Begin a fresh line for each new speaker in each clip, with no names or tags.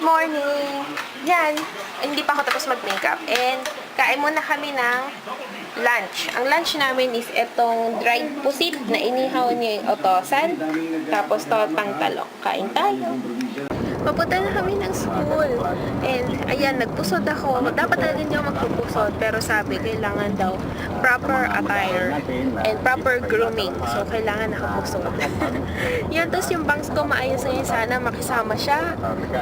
Morning! Yan, hindi pa ako tapos mag-makeup. And, kain muna kami ng lunch. Ang lunch namin is itong dried pusit na inihaw ni Otosan. Tapos, totang talong. Kain tayo. Papunta na kami ng school. And, ayan, nagpusod ako. Dapat talaga hindi ako magpupusod. Pero sabi, kailangan daw proper attire and proper grooming. So, kailangan nakapusod. Yan, tapos yung bangs ko maayos ngayon. Sana makisama siya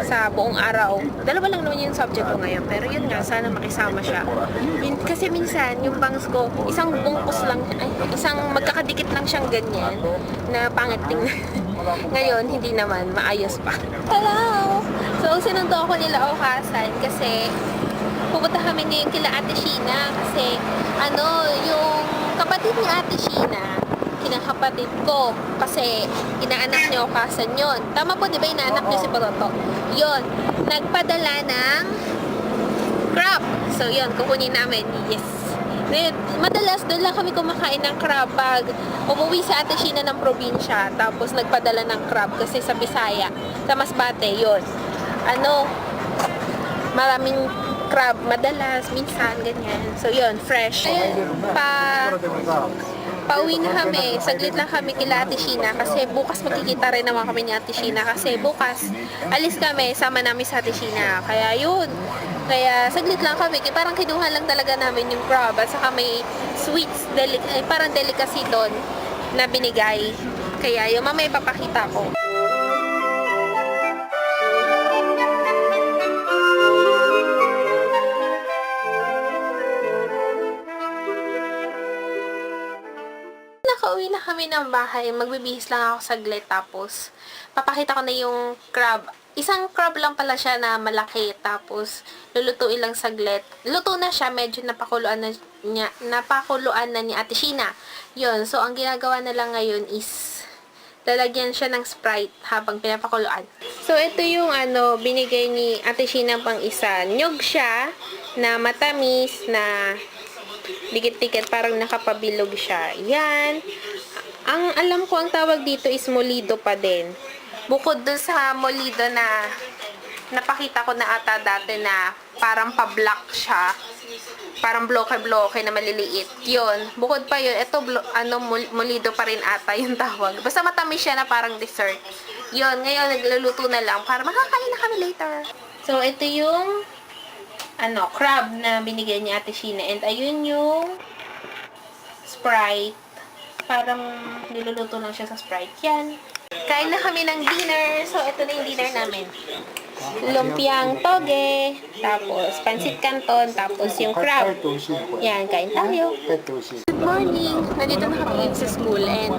sa buong araw. Dalawa lang naman yung subject ko ngayon. Pero yun nga, sana makisama siya. Kasi minsan, yung bangs ko, isang bungkus lang, isang magkakadikit lang siyang ganyan na pangit tingnan. Ngayon, hindi naman. Maayos pa. Hello! So, sinundo ako nila Okasan kasi pupunta kami ngayon kila Ate Sheena kasi yung kapatid ni Ate Sheena, kinakapatid ko kasi inaanak niyo Okasan yun. Tama po, di ba? Inaanak niyo si Poroto. Yun. Nagpadala ng crab. So, yun. Kukunin namin. Yes. Madalas doon lang kami kumakain ng crab pag umuwi sa Ate Sheena ng probinsya tapos nagpadala ng crab kasi sa Bisaya, sa Masbate, yun. Maraming crab madalas, minsan, ganyan. So yun, fresh. Ayun, pauwi na kami. Saglit lang kami kila Ate Sheena kasi bukas magkikita rin naman kami ni Ate Sheena kasi bukas alis kami, sama namin sa Ate Sheena. Kaya yun. Kaya saglit lang kami. Parang kinuha lang talaga namin yung crab at saka may sweets, parang delicacy doon na binigay. Kaya yung mamaya papakita ko. Nakauwi na kami ng bahay. Magbibihis lang ako saglit tapos papakita ko na yung crab. Isang crab lang pala siya na malaki tapos lulutuin lang saglit. Luto na siya, medyo napakuluan na ni Ate Sheena. Yun, so ang ginagawa na lang ngayon is lalagyan siya ng Sprite habang pinapakuluan. So ito yung binigay ni Ate Sheena pang isa. Nyug siya na matamis na dikit-dikit, parang nakapabilog siya. Yan. Ang alam ko ang tawag dito is molido pa din. Bukod dun sa molido na napakita ko na ata dati na parang pa-block siya. Parang bloke-bloke na maliliit. Yun. Bukod pa yun, ito molido pa rin ata yung tawag. Basta matamis siya na parang dessert. Yun. Ngayon, nagluluto na lang para makakain na kami later. So, ito yung crab na binigay ni Ate Sheena. And ayun yung Sprite. Parang niluluto lang siya sa Sprite. Yan. Kain na kami ng dinner. So, ito na yung dinner namin. Lumpiang toge, tapos pansit canton, tapos yung crab. Yan, kain tayo. Good morning! Nandito na kami ngayon sa school and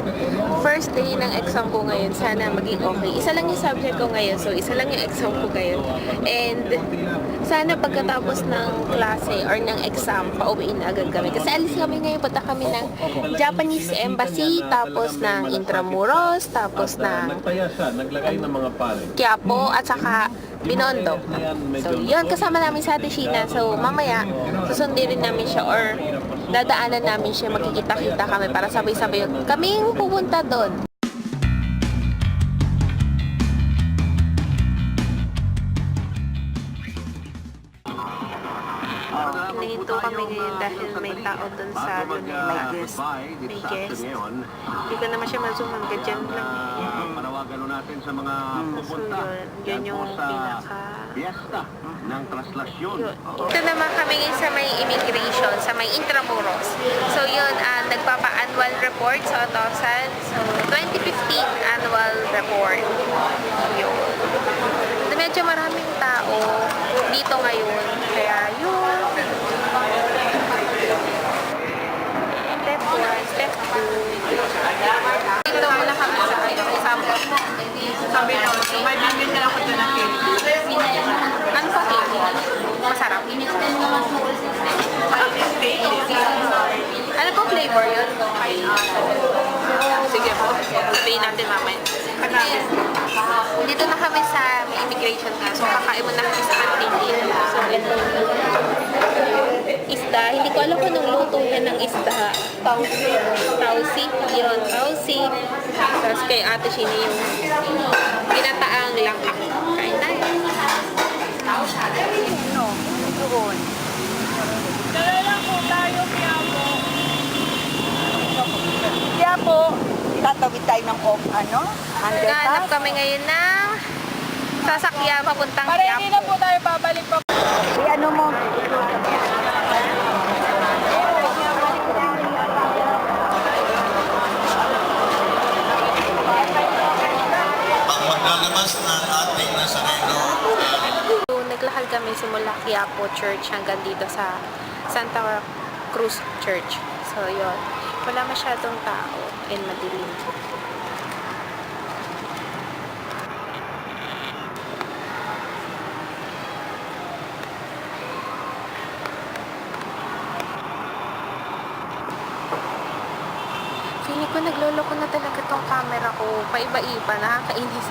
first day ng exam ko ngayon. Sana maging okay. Isa lang yung subject ko ngayon, so isa lang yung exam ko ngayon. And sana pagkatapos ng klase or ng exam, pauwiin na agad kami. Kasi alis kami ngayon, punta kami ng Japanese Embassy, tapos ng Intramuros, tapos ng Quiapo, at saka Binondo. So, yun, kasama namin sa Ate Sheena. So, mamaya, susundin rin namin siya or dadaanan namin siya, magkikita-kita kami para sabay-sabay kaming pupunta doon. Nandito kami ngayon dahil may tao doon sa Luneta. May guest. Hindi ko naman siya ma-zoom hanggang dyan lang.
Panawagan natin sa mga pupunta.
So, yun yung pinaka
Fiesta ng traslasyon.
Ito naman kami ngayon sa may immigration, sa may Intramuros. So yun, nagpapa-annual report sa Otosan. So 2015 annual report. Yun. Medyo maraming tao dito ngayon. Kaya yun. Step 1, step 2. Dito muna kami sa example.
Sabi na, may bibigyan na ako dyan ng cake.
Ano pa cake? Masarap. Ano po flavor yun?
Sige po.
Sabihin natin mamaya.
Cannabis.
Dito na kami sa immigration nga. So, kakain mo na kami sa canteen dito. So, ito isda. Hindi ko alam kung anong luto yan ng isda. Tausi. Tausi. Yun. Tausi. Tapos kay Ate Sheena yung pinataang lang. Kain tayo.
Ano? Doon.
Dala lang po tayo, Piamo.
Kaya po, tatawid tayo ng ano?
Naghahanap
Underpass.
kami ngayon ng sasakyan papuntang
Para hindi na
Quiapo.
po tayo babalik pa.
Ano mo?
Pag maglalabas ng ating Nazareno,
So, naglakad kami simula Quiapo Church hanggang dito sa Santa Cruz Church. So, yun. Wala masyadong tao and madilim. Feeling ko nagloloko na talaga tong camera ko. Paiba-iba, nakakainis.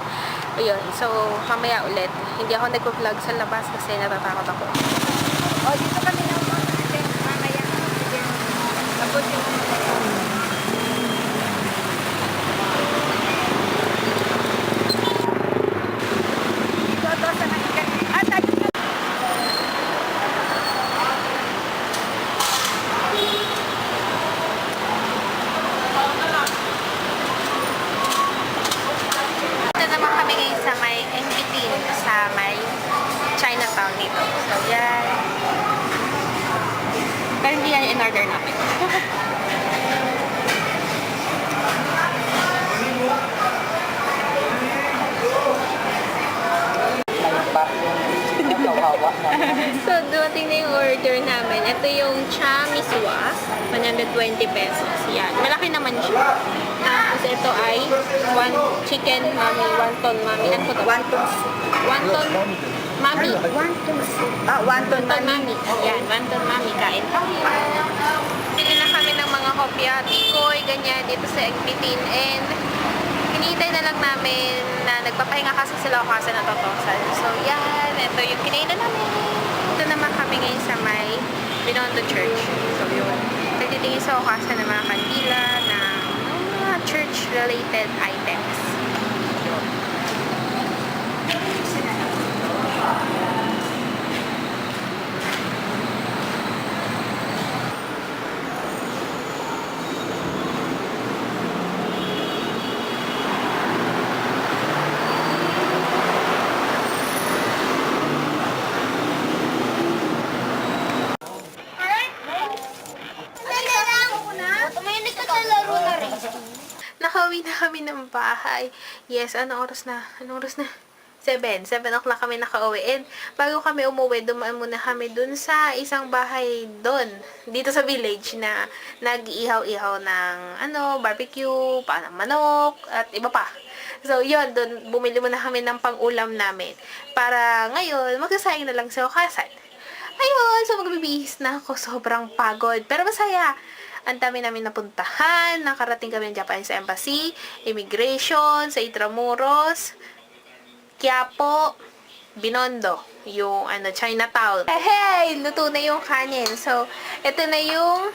Ayun, so mamaya ulit. Hindi ako nagpo-vlog sa labas kasi natatakot ako.
O, dito kami ng mamaya. Tapos yung dito ito sa nakikat. Ah, tayo.
Ito naman kami ngayon sa may MBT, sa may Chinatown dito. So, yan. Pero hindi yan in-order namin.
Kawawa na.
So, dumating na yung order namin. Ito yung cha miswa, 120 pesos. Yan. Malaki naman siya. Tapos ito ay one chicken mami, wonton mami. Ano po to? Wonton mami.
Ah, wonton
Wonton mami. Yan, wonton mami. Kain tayo. Bili na kami ng mga kopya, tikoy, ganyan, dito sa Egbitin. And hinihintay na lang namin na nagpapahinga kasi sila o kasi natutosan. So, yan. Ito yung kinainan namin. Ito naman kami ngayon sa may Binondo Church. So, yun. Nagtitingin sa okasa ng mga kandila na mga church-related items. Yun. Nakauwi na kami ng bahay. Yes, anong oras na? Anong oras na? 7 o'clock kami nakauwi. And bago kami umuwi, dumaan muna kami dun sa isang bahay dun. Dito sa village na nag-ihaw-ihaw ng barbecue, paan ng manok, at iba pa. So, yun, dun bumili muna kami ng pang-ulam namin. Para ngayon, magsasayang na lang sa okasan. Ayun, so magbibihis na ako. Sobrang pagod. Pero masaya. Ang dami namin napuntahan. Nakarating kami ng Japanese Embassy, Immigration, sa Intramuros, Quiapo, Binondo, yung Chinatown. Hey! Luto na yung kanin. So, ito na yung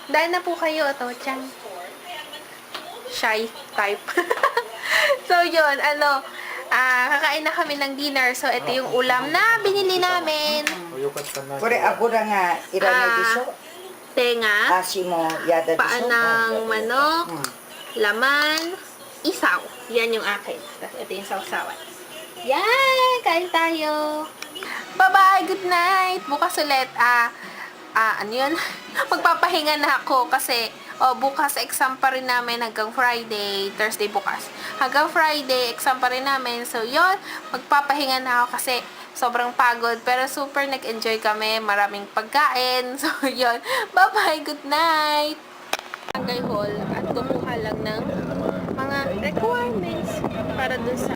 dahil na po kayo. Ito, Chang. Shy type. So, yun. Kakain na kami ng dinner. So, ito yung ulam na binili namin.
Kore, ako na nga, iranay diso.
Tenga,
Asi mo, yada diso.
paan ng manok, laman, isaw. Yan yung akin. Tapos ito yung sausawan. Yan! Kain tayo! Bye-bye! Good night! Bukas ulit. Ano yun? Magpapahinga na ako kasi bukas exam pa rin namin hanggang Friday, Thursday bukas. Hanggang Friday, exam pa rin namin. So, yun, magpapahinga na ako kasi sobrang pagod. Pero super nag-enjoy kami. Maraming pagkain. So, yun. Bye-bye! Good night! Barangay Hall at kumuha lang ng mga requirements para dun sa